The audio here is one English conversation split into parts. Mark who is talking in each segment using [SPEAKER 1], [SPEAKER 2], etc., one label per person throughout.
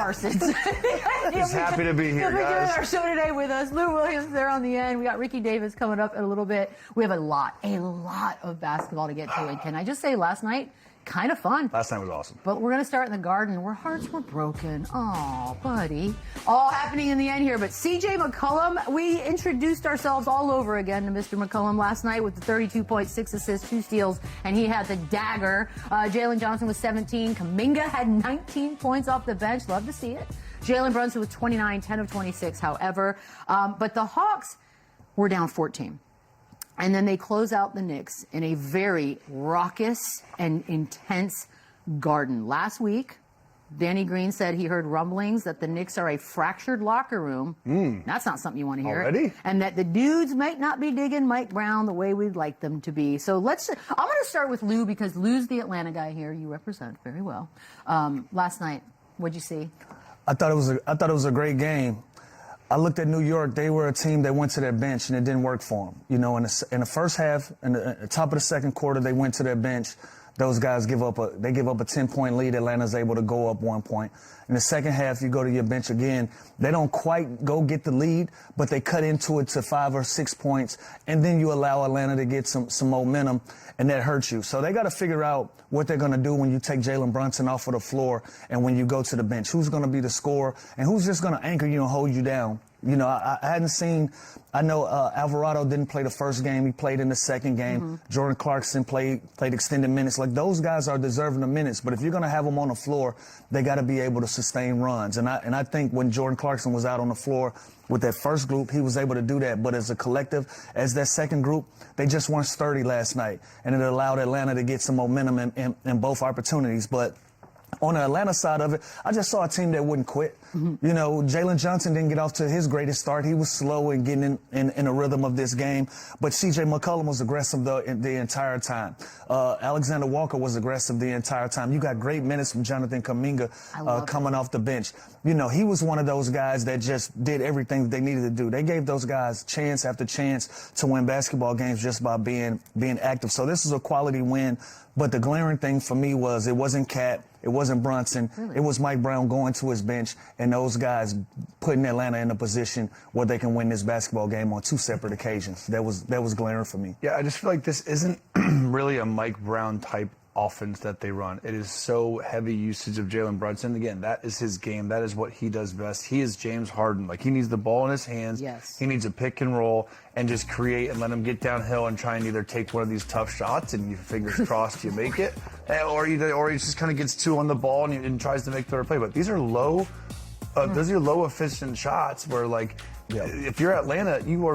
[SPEAKER 1] Parsons.
[SPEAKER 2] He's happy to be here,
[SPEAKER 1] He'll be doing
[SPEAKER 2] guys.
[SPEAKER 1] our show today with us. Lou Williams there on the end. We got Ricky Davis coming up in a little bit. We have a lot of basketball to get to. And can I just say, last night, kind of fun.
[SPEAKER 2] Last night was awesome.
[SPEAKER 1] But we're going to start in the Garden where hearts were broken. Oh, buddy. All happening in the end here. But CJ McCollum, we introduced ourselves all over again to Mr. McCollum last night with the 32.6 assists, 2 steals, and he had the dagger. Jalen Johnson was 17. Kuminga had 19 points off the bench. Love to see it. Jalen Brunson was 29, 10 of 26, however. But the Hawks were down 14. And then they close out the Knicks in a very raucous and intense Garden. Last week, Danny Green said he heard rumblings that the Knicks are a fractured locker room. That's not something you want to hear.
[SPEAKER 2] Already?
[SPEAKER 1] And that the dudes might not be digging Mike Brown the way we'd like them to be. So I'm going to start with Lou because Lou's the Atlanta guy here. You represent very well. Last night, what'd you see?
[SPEAKER 3] I thought it was a great game. I looked at New York. They were a team that went to their bench, and it didn't work for them. You know, in the first half, in the top of the second quarter, they went to their bench. Those guys give up a 10-point lead. Atlanta's able to go up 1 point. In the second half, you go to your bench again. They don't quite go get the lead, but they cut into it to 5 or 6 points, and then you allow Atlanta to get some momentum, and that hurts you. So they got to figure out what they're going to do when you take Jalen Brunson off of the floor and when you go to the bench. Who's going to be the scorer, and who's just going to anchor you and hold you down? You know, I hadn't seen – I know Alvarado didn't play the first game. He played in the second game. Jordan Clarkson played extended minutes. Like, those guys are deserving of minutes. But if you're going to have them on the floor, they got to be able to sustain runs. And I think when Jordan Clarkson was out on the floor with that first group, he was able to do that. But as a collective, as that second group, they just weren't sturdy last night. And it allowed Atlanta to get some momentum in both opportunities. But on the Atlanta side of it, I just saw a team that wouldn't quit. You know, Jalen Johnson didn't get off to his greatest start. He was slow in getting in the rhythm of this game. But C.J. McCollum was aggressive the entire time. Alexander Walker was aggressive the entire time. You got great minutes from Jonathan Kuminga coming off the bench. You know, he was one of those guys that just did everything that they needed to do. They gave those guys chance after chance to win basketball games just by being active. So this is a quality win. But the glaring thing for me was it wasn't Cat. It wasn't Brunson.
[SPEAKER 1] Really?
[SPEAKER 3] It was Mike Brown going to his bench and those guys putting Atlanta in a position where they can win this basketball game on 2 separate occasions. That was glaring for me.
[SPEAKER 2] Yeah, I just feel like this isn't really a Mike Brown type offense that they run. It is so heavy usage of Jalen Brunson. Again, that is his game. That is what he does best. He is James Harden. Like, he needs the ball in his hands.
[SPEAKER 1] Yes.
[SPEAKER 2] He needs a pick and roll and just create and let him get downhill and try and either take one of these tough shots and your fingers crossed you make it, or he just kind of gets 2 on the ball and tries to make the play. But these are low efficient shots where, like, if you're Atlanta, you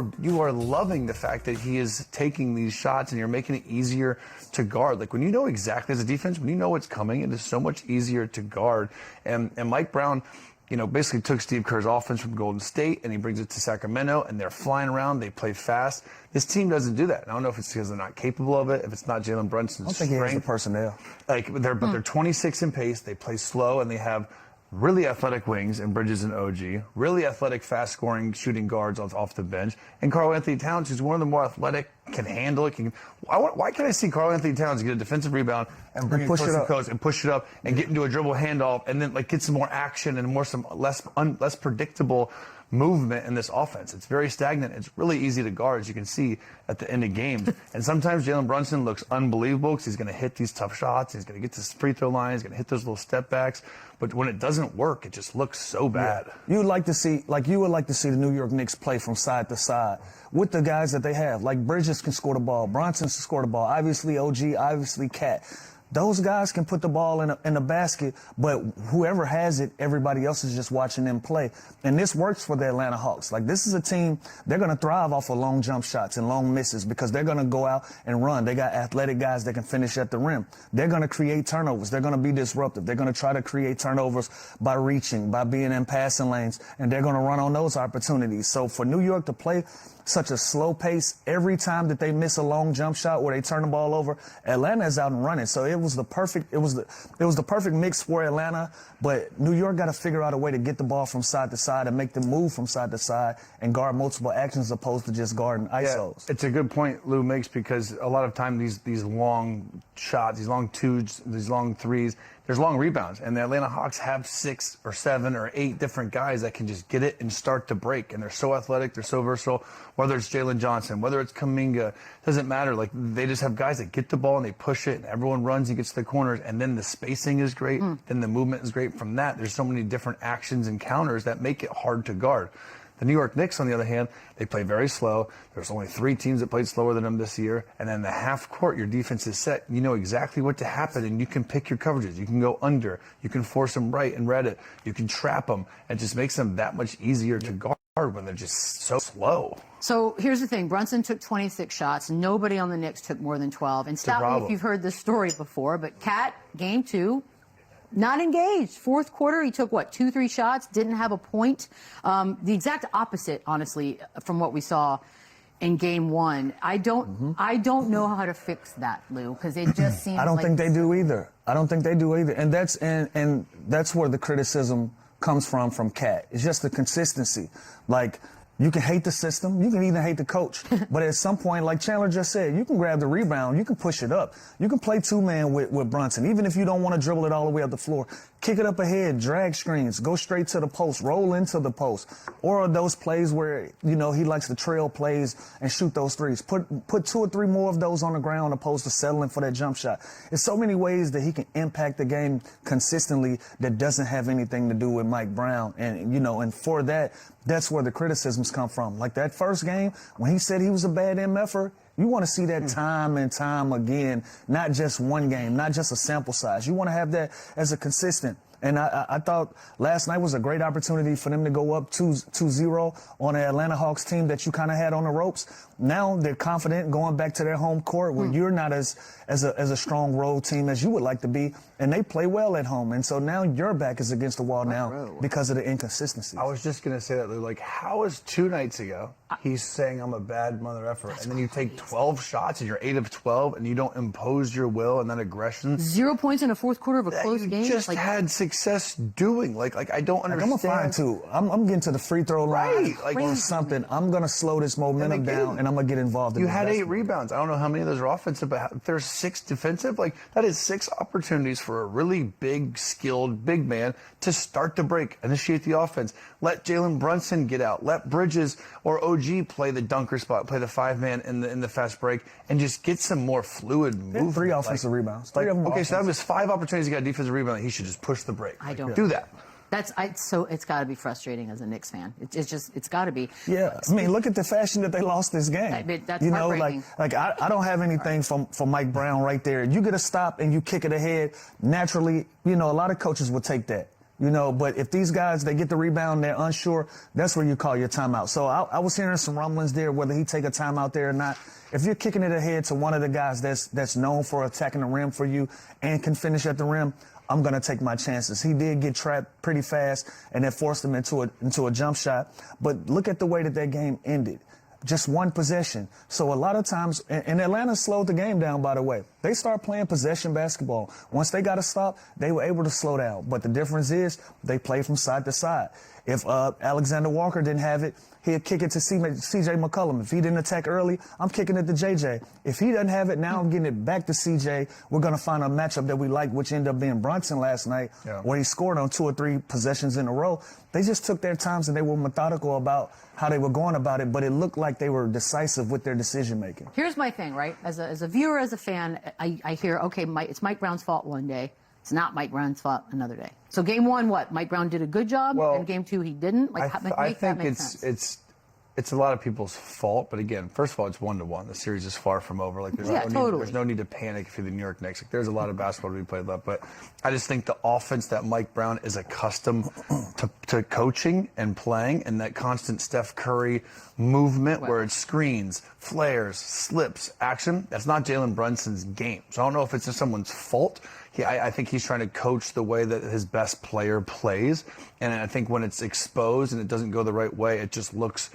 [SPEAKER 2] are loving the fact that he is taking these shots and you're making it easier to guard. Like, when you know exactly as a defense, when you know what's coming, it is so much easier to guard. And Mike Brown, you know, basically took Steve Kerr's offense from Golden State and he brings it to Sacramento, and they're flying around. They play fast. This team doesn't do that. I don't know if it's because they're not capable of it, if it's not Jalen Brunson's strength.
[SPEAKER 3] I don't think he has the personnel.
[SPEAKER 2] Like, they're 26 in pace. They play slow, and they have really athletic wings in Bridges and OG, really athletic, fast-scoring shooting guards off the bench, and Karl-Anthony Towns, who's one of the more athletic, can handle it. Why can't I see Karl-Anthony Towns get a defensive rebound and bring it coast to coast and push it up and get into a dribble handoff and then, like, get some more action and some less predictable movement in this offense? It's very stagnant. It's really easy to guard, as you can see at the end of games. And sometimes Jalen Brunson looks unbelievable because he's going to hit these tough shots. He's going to get to the free throw line. He's going to hit those little step backs. But when it doesn't work, it just looks so bad.
[SPEAKER 3] Yeah. You would like to see the New York Knicks play from side to side with the guys that they have. Like, Bridges can score the ball. Bronson can score the ball. Obviously, OG, obviously, Cat. Those guys can put the ball in a basket, but whoever has it, everybody else is just watching them play. And this works for the Atlanta Hawks. Like, this is a team, they're going to thrive off of long jump shots and long misses because they're going to go out and run. They got athletic guys that can finish at the rim. They're going to create turnovers. They're going to be disruptive. They're going to try to create turnovers by reaching, by being in passing lanes, and they're going to run on those opportunities. So for New York to play such a slow pace every time that they miss a long jump shot where they turn the ball over, Atlanta is out and running. So it was the perfect mix for Atlanta, but New York got to figure out a way to get the ball from side to side and make them move from side to side and guard multiple actions as opposed to just guarding ISOs.
[SPEAKER 2] Yeah, it's a good point Lou makes, because a lot of time these long shots, these long twos, these long threes, there's long rebounds, and the Atlanta Hawks have 6 or 7 or 8 different guys that can just get it and start to break, and they're so athletic, they're so versatile. Whether it's Jalen Johnson, whether it's Kuminga, doesn't matter. Like, they just have guys that get the ball and they push it, and everyone runs and gets to the corners, and then the spacing is great, then the movement is great. From that, there's so many different actions and counters that make it hard to guard. The New York Knicks, on the other hand, they play very slow. There's only 3 teams that played slower than them this year. And then the half court, your defense is set. You know exactly what to happen, and you can pick your coverages. You can go under. You can force them right and read it. You can trap them. It just makes them that much easier to guard when they're just so slow.
[SPEAKER 1] So here's the thing. Brunson took 26 shots. Nobody on the Knicks took more than 12. And stop me if you've heard this story before, but Cat, game 2, not engaged. Fourth quarter, he took, 2-3 shots, didn't have a point. The exact opposite, honestly, from what we saw in game 1. I don't know how to fix that, Lou, because it just seems
[SPEAKER 3] I don't think they do either. I don't think they do either. And that's where the criticism comes from Cat. It's just the consistency. Like, you can hate the system. You can even hate the coach. But at some point, like Chandler just said, you can grab the rebound. You can push it up. You can play 2-man with Brunson, even if you don't want to dribble it all the way up the floor. Kick it up ahead, drag screens, go straight to the post, roll into the post. Or those plays where, he likes to trail plays and shoot those threes. Put 2 or 3 more of those on the ground opposed to settling for that jump shot. There's so many ways that he can impact the game consistently that doesn't have anything to do with Mike Brown. And, and for that, that's where the criticisms come from. Like that first game, when he said he was a bad MFer, you want to see that time and time again, not just one game, not just a sample size. You want to have that as a consistent. And I thought last night was a great opportunity for them to go up 2-0 on an Atlanta Hawks team that you kind of had on the ropes. Now they're confident going back to their home court where you're not as a strong road team as you would like to be, and they play well at home. And so now your back is against the wall now because of the inconsistency.
[SPEAKER 2] I was just going to say that, Lou. Like, how is 2 nights ago he's saying I'm a bad mother effer, and then you take 12 shots and you're 8 of 12 and you don't impose your will and that aggression?
[SPEAKER 1] 0 points in the fourth quarter of a close game?
[SPEAKER 2] You just had success doing. Like I don't understand.
[SPEAKER 3] I'm a fine too. I'm getting to the free throw line or something. I'm going to slow this momentum down, and I'm going to get involved in
[SPEAKER 2] You had 8 rebounds. I don't know how many of those are offensive, but there's 6 defensive. Like, that is 6 opportunities for a really big, skilled big man to start to break, initiate the offense. Let Jalen Brunson get out. Let Bridges or OG play the dunker spot, play the 5-man in the fast break, and just get some more fluid movement.
[SPEAKER 3] 3 offensive rebounds. 3 of them
[SPEAKER 2] okay, so that was 5 opportunities. He got a defensive rebound. He should just push the break.
[SPEAKER 1] I don't
[SPEAKER 2] do that.
[SPEAKER 1] So it's got to be frustrating as a Knicks fan. It's got to be.
[SPEAKER 3] Yeah, I mean, look at the fashion that they lost this game.
[SPEAKER 1] That's heartbreaking.
[SPEAKER 3] I don't have anything for Mike Brown right there. You get a stop and you kick it ahead. Naturally, a lot of coaches will take that. But if these guys, they get the rebound, they're unsure, that's where you call your timeout. So I was hearing some rumblings there, whether he take a timeout there or not. If you're kicking it ahead to one of the guys that's known for attacking the rim for you and can finish at the rim, I'm going to take my chances. He did get trapped pretty fast, and that forced him into a jump shot. But look at the way that game ended. Just one possession. So a lot of times, and Atlanta slowed the game down, by the way. They start playing possession basketball. Once they got to stop, they were able to slow down. But the difference is they play from side to side. If Alexander Walker didn't have it, he'd kick it to CJ McCollum. If he didn't attack early, I'm kicking it to JJ. If he doesn't have it, now I'm getting it back to CJ. We're going to find a matchup that we like, which ended up being Brunson last night, where he scored on 2 or 3 possessions in a row. They just took their times and they were methodical about how they were going about it, but it looked like they were decisive with their decision making.
[SPEAKER 1] Here's my thing, right? As a viewer, as a fan, I hear, okay, it's Mike Brown's fault one day. It's not Mike Brown's fault another day. So game 1, what? Mike Brown did a good job, and game 2 he didn't.
[SPEAKER 2] I think it's a lot of people's fault, but again, first of all, it's 1-1. The series is far from over. Like, there's no need to panic if you're the New York Knicks. Like, there's a lot of basketball to be played left, but I just think the offense that Mike Brown is accustomed to coaching and playing, and that constant Steph Curry movement where it's screens, flares, slips, action, that's not Jalen Brunson's game. So I don't know if it's just someone's fault. I think he's trying to coach the way that his best player plays, and I think when it's exposed and it doesn't go the right way, it looks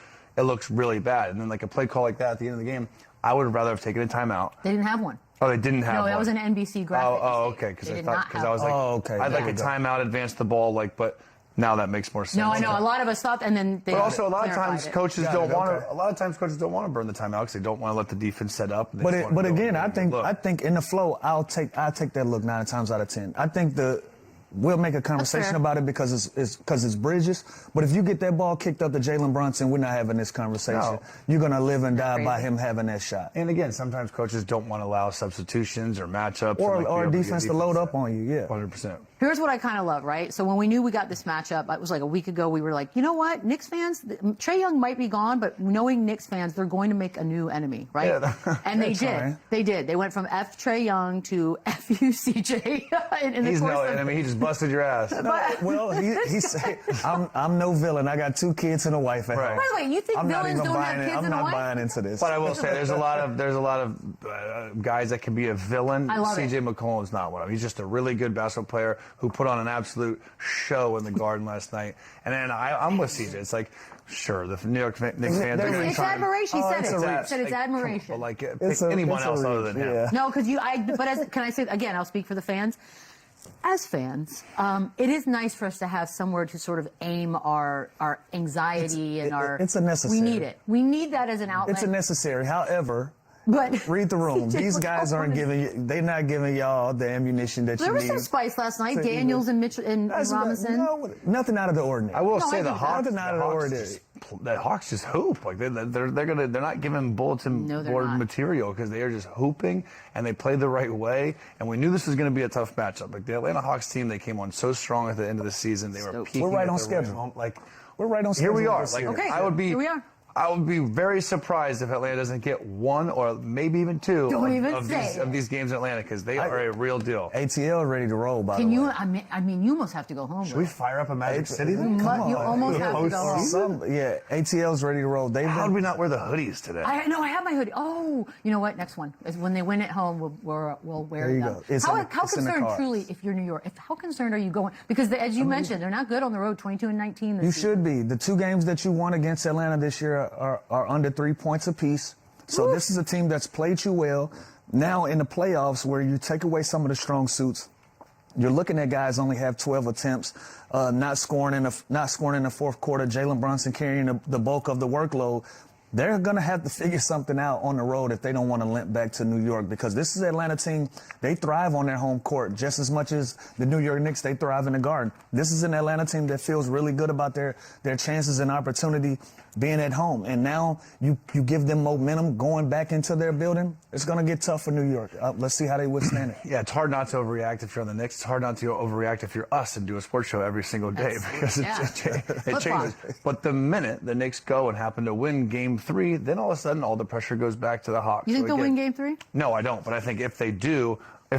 [SPEAKER 2] really bad. And then like a play call like that at the end of the game, I would have rather have taken a timeout.
[SPEAKER 1] They didn't have one.
[SPEAKER 2] Oh, they didn't have one.
[SPEAKER 1] No, that was an NBC graphic.
[SPEAKER 2] Oh, okay. Because I was like, I'd like a timeout, advance the ball, but Now that makes more sense.
[SPEAKER 1] No, I know. A lot of us thought, and then they.
[SPEAKER 2] But also, a lot of times coaches don't want
[SPEAKER 3] okay.
[SPEAKER 2] to. A lot of times coaches don't want to burn the timeout because they don't want to let the defense set up.
[SPEAKER 3] But again, I think in the flow, I'll take that look 9 times out of 10. I think we'll make a conversation about it because it's Bridges. But if you get that ball kicked up to Jalen Brunson, we're not having this conversation. No. You're gonna live and die by him having that shot.
[SPEAKER 2] And again, sometimes coaches don't want to allow substitutions or matchups
[SPEAKER 3] or defense to load up on you. Yeah,
[SPEAKER 2] 100%.
[SPEAKER 1] Here's what I kind of love, right? So when we knew we got this matchup, it was like a week ago, we were like, you know what? Knicks fans, Trae Young might be gone, but knowing Knicks fans, they're going to make a new enemy, right? Yeah, and they did. Right. They did. They went from F Trae Young to F U CJ.
[SPEAKER 2] He's no enemy. He just busted your ass.
[SPEAKER 3] Well, he said, I'm no villain. I got 2 kids and a wife at home.
[SPEAKER 1] By the way, you think villains don't have kids and a wife?
[SPEAKER 3] I'm not buying into this.
[SPEAKER 2] But I will say, there's a lot of guys that can be a villain. CJ McCollum's not one of them. He's just a really good basketball player who put on an absolute show in the Garden last night. And then I'm with CJ. It's like, sure, the New York Knicks fans are going to
[SPEAKER 1] It's admiration. He said it's admiration.
[SPEAKER 2] Like, pick anyone else other than him.
[SPEAKER 1] No, because can I say, again, I'll speak for the fans. As fans, it is nice for us to have somewhere to sort of aim our anxiety and our.
[SPEAKER 3] It's a necessary.
[SPEAKER 1] We need it. We need that as an outlet.
[SPEAKER 3] It's a necessary. However,
[SPEAKER 1] but
[SPEAKER 3] read the room. These guys aren't they're not giving y'all the ammunition that you need.
[SPEAKER 1] There was some spice last night. Daniels and Mitchell and Robinson.
[SPEAKER 3] No, nothing out of the ordinary.
[SPEAKER 2] I will say the Hawks.
[SPEAKER 3] Nothing out of the ordinary.
[SPEAKER 2] The Hawks just hoop. Like they're not giving bulletin board material because they are just hooping and they play the right way. And we knew this was going to be a tough matchup. Like the Atlanta Hawks team, they came on so strong at the end of the season. They were peaking.
[SPEAKER 3] We're right on schedule.
[SPEAKER 2] We're right on schedule. Here we are. Like,
[SPEAKER 1] okay.
[SPEAKER 2] Here we are. I would be very surprised if Atlanta doesn't get 1 or maybe even 2 of these games in Atlanta because they are a real deal.
[SPEAKER 3] ATL ready to roll, by the way.
[SPEAKER 1] I mean, you must have to go home.
[SPEAKER 2] Should we fire up a Magic City then?
[SPEAKER 1] You almost have to go home.
[SPEAKER 3] Yeah, ATL's ready to roll.
[SPEAKER 2] How did we not wear the hoodies today?
[SPEAKER 1] I have my hoodie. Oh, you know what? Next one is when they win at home, we'll wear them.
[SPEAKER 3] There you go.
[SPEAKER 1] How concerned, truly, if you're New York, how concerned are you going? Because as you mentioned, they're not good on the road, 22-19.
[SPEAKER 3] You should be. The 2 games that you won against Atlanta this year are under 3 points apiece. So this is a team that's played you well. Now in the playoffs where you take away some of the strong suits, you're looking at guys only have 12 attempts, not scoring in the fourth quarter. Jalen Brunson carrying the bulk of the workload. They're going to have to figure something out on the road if they don't want to limp back to New York because this is an Atlanta team. They thrive on their home court just as much as the New York Knicks. They thrive in the Garden. This is an Atlanta team that feels really good about their chances and opportunity being at home. And now you give them momentum going back into their building. It's going to get tough for New York. Let's see how they withstand it.
[SPEAKER 2] Yeah, it's hard not to overreact if you're on the Knicks. It's hard not to overreact if you're us and do a sports show every single day because it changes. But the minute the Knicks go and happen to win Game 3, then all of a sudden all the pressure goes back to the Hawks.
[SPEAKER 1] You think they'll win Game 3?
[SPEAKER 2] No, I don't. But I think if they do, I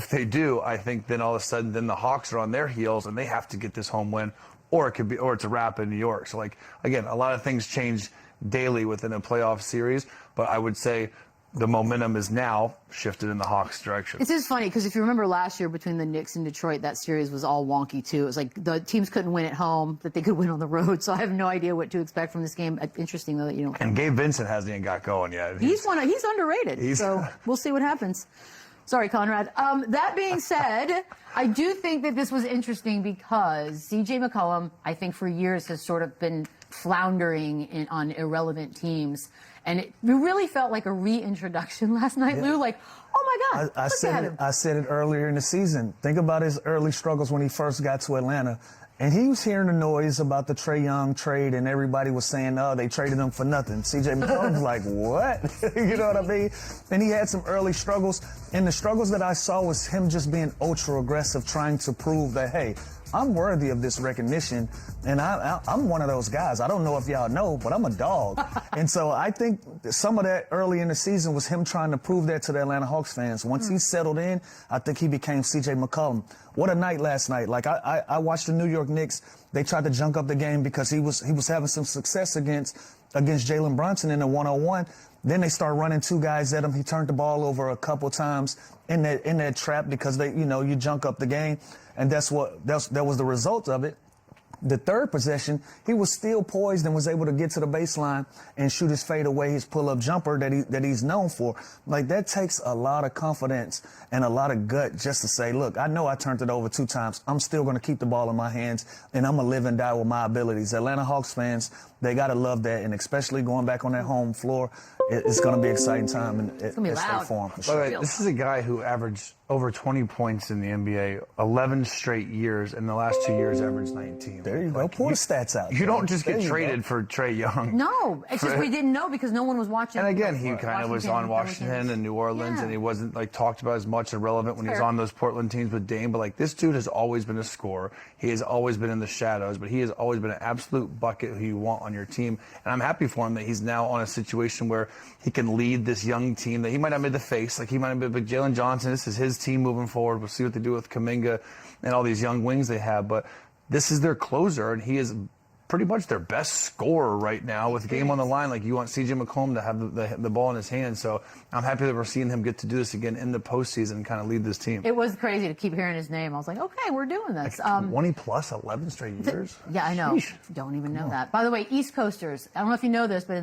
[SPEAKER 2] think then all of a sudden then the Hawks are on their heels and they have to get this home win, or it's a wrap in New York. So like again, a lot of things change daily within a playoff series, but I would say the momentum is now shifted in the Hawks' direction.
[SPEAKER 1] It's just funny because if you remember last year between the Knicks and Detroit, that series was all wonky too. It was like the teams couldn't win at home, that they could win on the road. So I have no idea what to expect from this game. Interesting though that you know.
[SPEAKER 2] And Gabe Vincent hasn't even got going yet.
[SPEAKER 1] He's underrated. So we'll see what happens. Sorry, Conrad. That being said, I do think that this was interesting because C.J. McCollum, I think for years has sort of been floundering on irrelevant teams. And it really felt like a reintroduction last night, Lou. Like, oh, my God,
[SPEAKER 3] I said it earlier in the season. Think about his early struggles when he first got to Atlanta. And he was hearing the noise about the Trae Young trade, and everybody was saying, oh, they traded him for nothing. C.J. McCollum was like, what? You know what I mean? And he had some early struggles. And the struggles that I saw was him just being ultra-aggressive, trying to prove that, hey, I'm worthy of this recognition, and I'm one of those guys. I don't know if y'all know, but I'm a dog. And so I think some of that early in the season was him trying to prove that to the Atlanta Hawks fans. Once he settled in, I think he became C.J. McCollum. What a night last night. Like, I watched the New York Knicks. They tried to junk up the game because he was having some success against Jalen Brunson in the 1-on-1. Then they start running 2 guys at him. He turned the ball over a couple times in that trap because you junk up the game. And that was the result of it. The third possession, he was still poised and was able to get to the baseline and shoot his fadeaway, his pull-up jumper that he's known for. Like, that takes a lot of confidence and a lot of gut just to say, look, I know I turned it over 2 times. I'm still going to keep the ball in my hands, and I'm going to live and die with my abilities. Atlanta Hawks fans, they got to love that, and especially going back on that home floor, it's going to be an exciting time at State Farm. For sure.
[SPEAKER 2] By the way, this is a guy who averaged over 20 points in the NBA 11 straight years, and the last 2 years averaged 19.
[SPEAKER 3] There you go. Pull the stats out.
[SPEAKER 2] You don't just get traded for Trae Young.
[SPEAKER 1] No, it's just we didn't know because no one was watching.
[SPEAKER 2] And again, he kind of was on Washington and New Orleans, and he wasn't like talked about as much and relevant when he was on those Portland teams with Dame. But like, this dude has always been a scorer. He has always been in the shadows, but he has always been an absolute bucket who you want on your team. And I'm happy for him that he's now on a situation where he can lead this young team that he might not be the face, like he might have been, but Jalen Johnson, this is his team moving forward. We'll see what they do with Kuminga and all these young wings they have, but this is their closer, and he is pretty much their best scorer right now with the game on the line. Like, you want CJ McCollum to have the ball in his hands, so I'm happy that we're seeing him get to do this again in the postseason and kind of lead this team.
[SPEAKER 1] It was crazy to keep hearing his name. I was like, okay, we're doing this.
[SPEAKER 2] 20 plus 11 straight years.
[SPEAKER 1] Yeah, I know.
[SPEAKER 2] Sheesh.
[SPEAKER 1] Don't even know that. By the way, East Coasters, I don't know if you know this, but in the